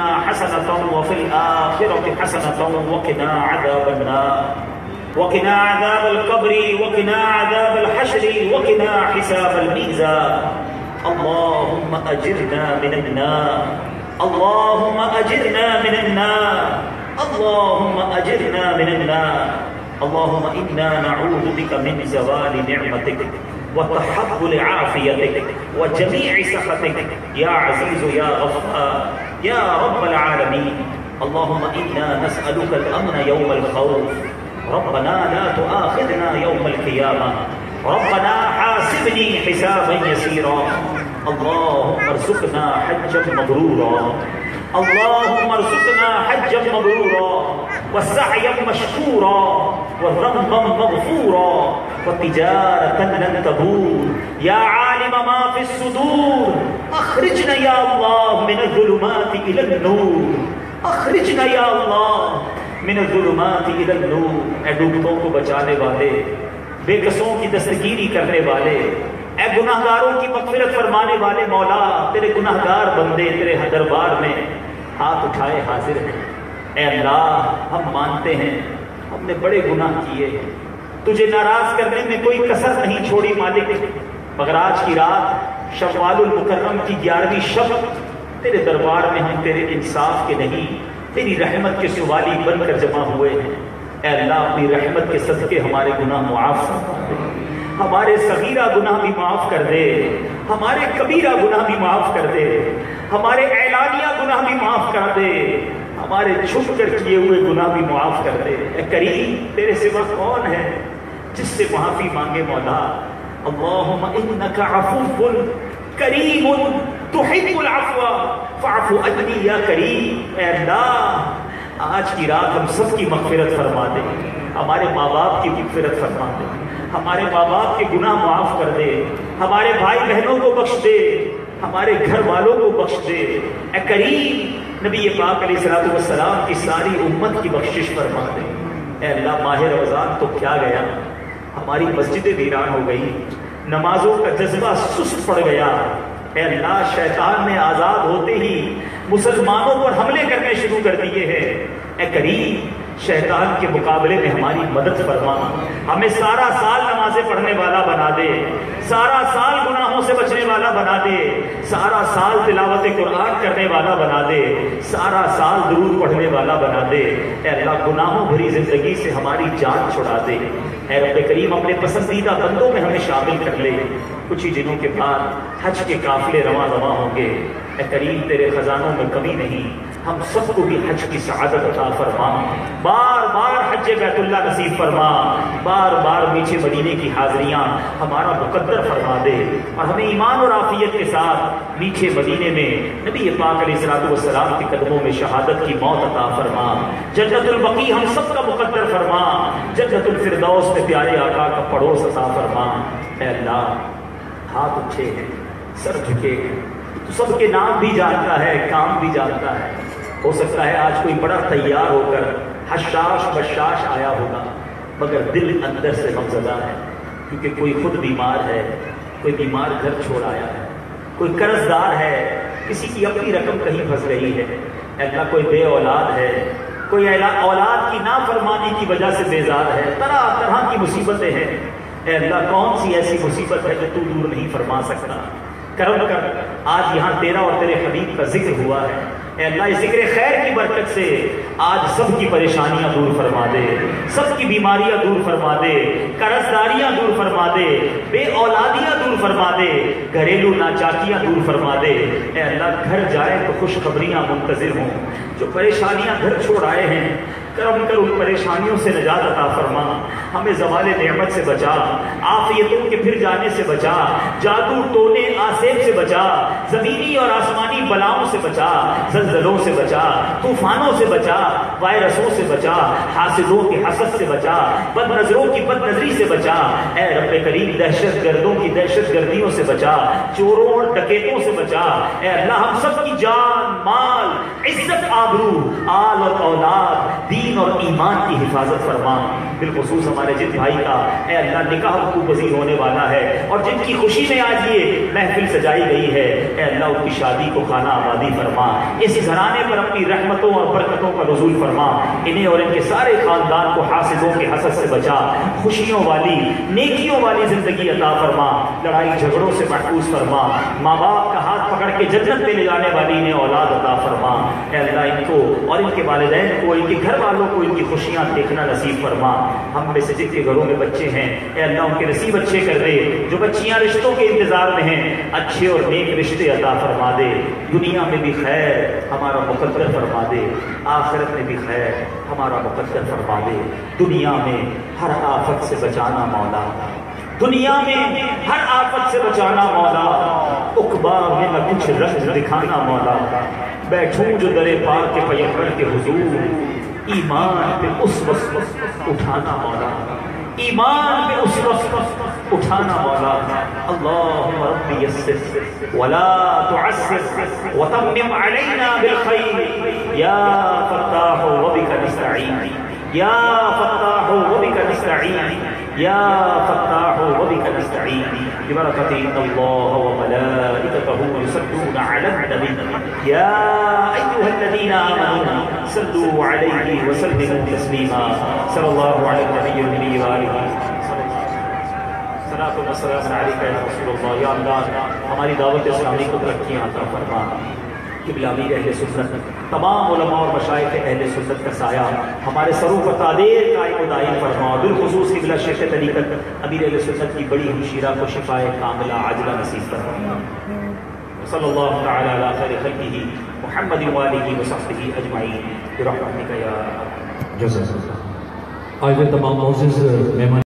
حسنة وفي الآخرة حسنة وقنا عذاب النار وقنا عذاب القبر وقنا عذاب الحشر وقنا حساب الميزان اللهم أجرنا من النار اللهم أجرنا من النار اللهم أجرنا من النار اللهم إنا نعوذ بك من زوال نعمتك وتحول عافيتك وجميع سخطك يا عزيز يا غفار يا رب العالمين اللهم إنا نسألك الأمن يوم الخوف ربنا لا تؤاخذنا يوم القيامة ربنا حاسبني حسابا يسيرا اللهم ارزقنا حجا مبرورا اللهم ارزقنا حجا مبرورا وسعيا مشكورا وذنبا مغفورا وتجارة لن تبور يا عالم ما في الصدور اخرجنا يا الله من الظلمات إلى النور اخرجنا يا الله من الظلمات إلى النور اے ڈوبتوں کو بچانے والے بے کسوں کی دستگیری کرنے والے اے گناہگاروں کی مغفرت فرمانے والے مولا تیرے گناہگار بندے تیرے دربار میں ہاتھ اٹھائے حاضر ہیں اے اللہ ہم مانتے ہیں ہم نے بڑے گناہ کیے تجھے ناراض کرنے میں کوئی کسر نہیں چھوڑی مالک مگر آج کی رات شوال المکرم کی 11ویں شب تیرے دربار میں ہم تیرے انصاف کے نہیں تیری رحمت کے سوالی بن کر جمع ہوئے ہیں اے اللہ اپنی رحمت کے صدقے ہمارے گناہ معاف فرما دے ہمارے صغیرہ گناہ بھی معاف کر دے ہمارے کبیرہ گناہ بھی معاف کر دے ہمارے اعلانیہ گناہ بھی معاف کر دے ہمارے چھپ کر کیے ہوئے گناہ بھی معاف کر دے اے کریم تیرے سوا کون ہے جس سے معافی مانگے مولا اللہم انکا عفو کریم تحب العفو فاعف عنی یا کریم اے اللہ آج کی رات ہم سب کی مغفرت فرما دے ہمارے ماں باپ کی مغفرت فرما دے ہمارے ماں باپ کے گناہ معاف کر دے ہمارے بھائی بہنوں کو بخش دے ہمارے گھر والوں کو بخش دے اے کریم نبی پاک علیہ الصلوۃ والسلام کی ساری امت کی بخشش فرما دے اے اللہ ماہ رمضان تو کیا گیا ہماری مسجدیں ویران ہو گئی نمازوں کا جذبہ سست پڑ گیا اے اللہ شیطان نے آزاد ہوتے ہی مسلمانوں پر حملے کرنے شروع کر دیے ہیں اے کریم شیطان کے مقابلے میں ہماری مدد فرما ہمیں سارا سال نمازیں پڑھنے والا بنا دے سارا سال گناہوں سے بچنے والا بنا دے سارا سال تلاوت قرآن کرنے والا بنا دے سارا سال درود پڑھنے والا بنا دے اے اللہ گناہوں بھری زندگی سے ہماری جان چھڑا دے اے رب کریم اپنے پسندیدہ بندوں میں ہمیں شامل کر لے کچھ ہی دنوں کے بعد حج کے قافلے رواں ہوں گے اے کریم تیرے خزانوں میں کمی نہیں ہم سب کو بھی حج کی سعادت عطا فرما بار بار حج بیت اللہ نصیب فرما بار بار میٹھے مدینے کی حاضریاں ہمارا مقدر فرما دے اور ہمیں ایمان اور عافیت کے ساتھ میٹھے مدینے میں نبی پاک علیہ الصلوۃ والسلام کے قدموں میں شہادت کی موت عطا فرما جنت البقیع ہم سب کا مقدر فرما جنت الفردوس میں پیارے آقا کا پڑوس عطا فرما اے اللہ ہاتھ اٹھے ہیں سر جھکے ہیں تو سب کے نام بھی جانتا ہے کام بھی جانتا ہے ہو سکتا ہے آج کوئی بڑا تیار ہو کر حشاش بشاش آیا ہوگا مگر دل اندر سے غمزدہ ہے کیونکہ کوئی خود بیمار ہے کوئی بیمار گھر چھوڑ آیا ہے کوئی قرض دار ہے کسی کی اپنی رقم کہیں پھنس رہی ہے اللہ کوئی بے اولاد ہے کوئی اولاد کی نافرمانی کی وجہ سے بیزار ہے طرح طرح کی مصیبتیں ہیں اے اللہ کون سی ایسی مصیبت ہے جو تو دور نہیں فرما سکتا کرم کر آج یہاں تیرا اور تیرے حبیب کا ذکر ہوا ہے اے اللہ اس ذکر خیر کی برکت سے آج سب کی پریشانیاں دور فرما دے سب کی بیماریاں دور فرما دے قرض داریاں دور فرما دے بے اولادیاں دور فرما دے گھریلو ناچاکیاں دور فرما دے اے اللہ گھر جائے تو خوشخبریاں منتظر ہوں جو پریشانیاں گھر چھوڑ آئے ہیں کرم کر ان پریشانیوں سے نجات عطا فرما ہمیں زوال نعمت سے بچا عافیتوں کے پھر جانے سے بچا جادو ٹونے آسیب سے بچا زمینی اور آسمانی بلاؤں سے بچا زلزلوں سے بچا طوفانوں سے بچا وائرسوں سے بچا حاسدوں کے حسد سے بچا بد نظروں کی بد نظری سے بچا اے رب کریم دہشت گردوں کی دہشت گردیوں سے بچا چوروں اور ڈکیتوں سے بچا اے اللہ ہم سب کی جان مال عزت آبرو، آل اور اولاد، دین اور ایمان کی حفاظت فرما۔ بالخصوص ہمارے جن بھائی کا اے اللہ نکاح کو پذیر ہونے والا ہے اور جن کی خوشی میں آج یہ محفل سجائی گئی ہے، اے اللہ ان کی شادی کو خانہ آبادی فرما، اس گھرانے پر اپنی رحمتوں اور برکتوں کا نزول فرما، انہیں اور ان کے سارے خاندان کو حاسدوں کے حسد سے بچا، خوشیوں والی نیکیوں والی زندگی عطا فرما، لڑائی جھگڑوں سے محفوظ فرما، ماں باپ کا ہاتھ پکڑ کے جنت میں لے جانے والی انہیں اولاد عطا فرما۔ اے اللہ ان کو اور ان کے والدین کو، ان کے گھر والوں کو ان کی خوشیاں دیکھنا نصیب فرما۔ ہم میں سے جن کے گھروں میں بچے ہیں اے اللہ ان کے نصیب اچھے کر دے، جو بچیاں رشتوں کے انتظار میں ہیں اچھے اور نیک رشتے عطا فرما دے، دنیا میں بھی خیر ہمارا مقدر فرما دے، آخرت میں بھی خیر ہمارا مقدر فرما دے۔ دنیا میں ہر آفت سے بچانا مولا، دنیا میں ہر آفت سے بچانا مولا، عقبا میں نہ کچھ رنج دکھانا مولا، بیٹھوں جو در پاک کے پیغمبر کے حضور، ایمان پہ اس وقت اٹھانا مولا، ایمان پہ اس وقت اٹھانا مولا۔ اللہم رب یسر ولا تعسر وتمم علینا بالخیر، یا فتاح وبک نستعین، یا فتاح وبک نستعین، یا فتاح وبک نستعین، ببرکۃ ان اللہ وملائکتہ یصلون علی النبی، یا ایھا الذین آمنوا صلوا علیہ وسلموا تسلیما، صلی اللہ علی النبی الامین وآلہ صلاۃ و سلام علیک یا رسول اللہ۔ یا اللہ ہماری دعوت اسلامی کو ترقی عطا فرما، قبلہ امیر اہل سنت، تمام علماء اور مشائخ اہل سنت کا سایہ ہمارے سروں پر تعدیر قائم و دائم فرما، بالخصوص قبلہ شیخ طریقت امیر اہل سنت کی بڑی ہمشیرہ کو شفائے کاملہ عاجلہ نصیب فرما۔ صلی اللہ تعالی علی خیر خلقہ محمد وآلہ وصحبہ اجمعین برحمتک یا جزاک اللہ۔ آج کے تمام معزز مہمان